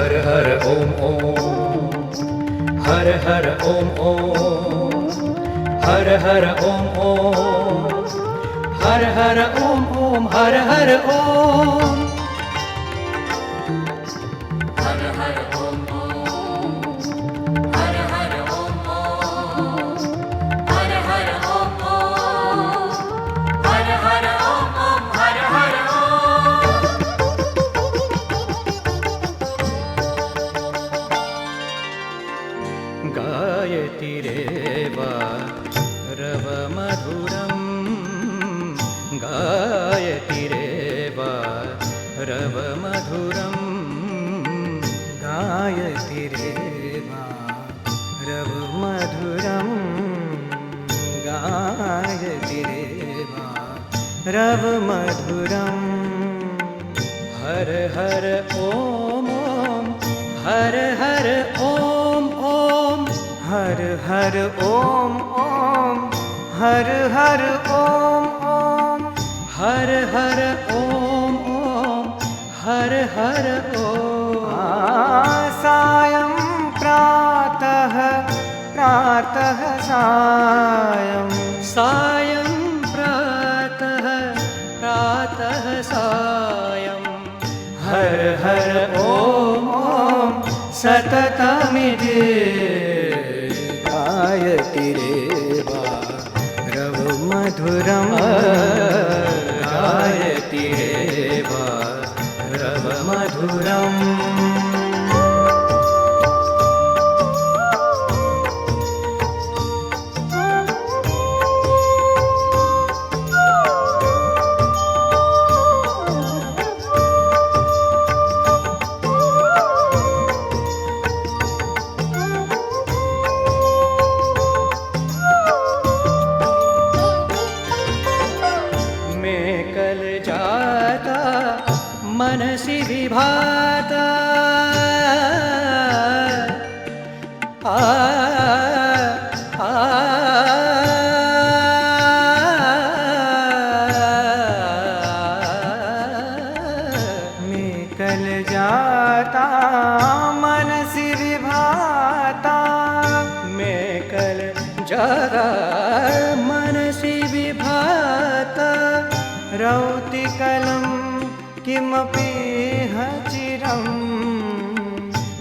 हर हर ओम ओम, हर हर ओम ओम, हर हर ओम ओम, हर हर ओम ओम, हर हर ओम, हर हर ओम ओम, हर हर ओम ओम, हर हर ओम ओम, हर हर ओम ओम, हर हर ओम। गायति रेवा रव मधुरम्, गायति रेवा रव मधुरम्, गायति रेवा रव मधुरम्, गायति रेवा रव मधुरम्। हर हर ओम ओम, हर हर ओम ओम, हर हर ओम ओम, हर हर ओम ओम, हर हर ओम ओम, हर हर ओम। सायं प्रातः प्रातः सायं, सायं प्रातः प्रातः सायं, हर हर ओम ओम सततमिति गायति रेवा रव मधुरम्, गायति रेवा रव मधुरम्। कल जाता मनसि विभाता, आ आ मैं कल जाता मनसि विभाता, मैं कल जाता मनसि विभाता, रौतिकलं किमपि चिरं,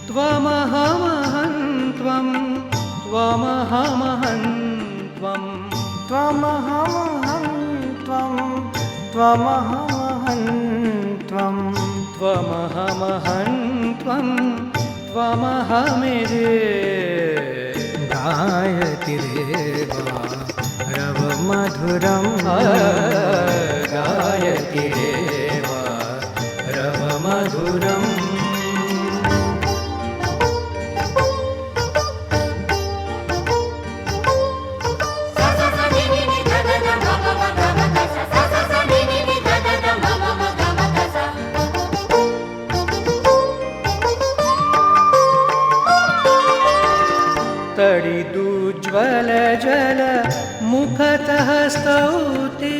त्वमहमहं त्वं, त्वमहमहं त्वं, त्वमहमहं त्वं, त्वमहमहं त्वं, त्वमहमहं त्वं, त्वमहमिति गायति रेवा रव मधुरम्, गायति रेवा रव मधुरम्। तडिदुज्ज्वल जल मुखतः स्तौति,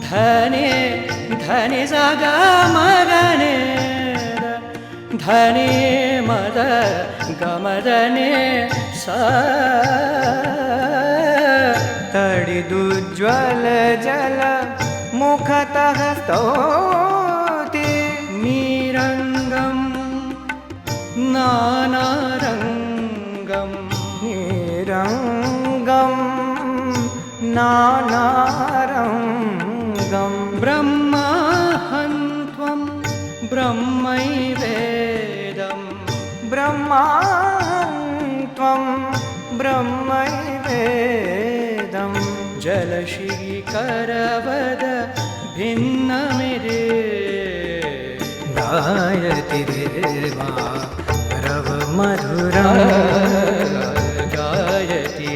धने धने सागा मगने, धने मद गमदने सा, तडिदुज्ज्वल जल मुखतः स्तौति, निरङ्गं नानारङ्गं, निरङ्गं नानारङ्गं, ब्रह्माहं त्वं ब्रह्मैवेदं, ब्रह्माहं त्वं ब्रह्मैवेदं, जलशीकरवद भिन्नमिति गायति रेवा रव मधुरम्, गायति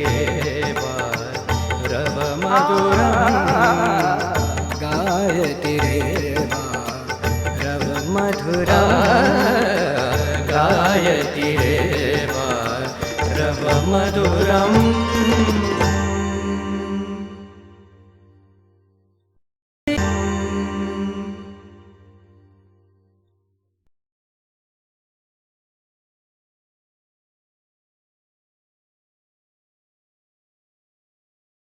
रेवा रव मधुरम्।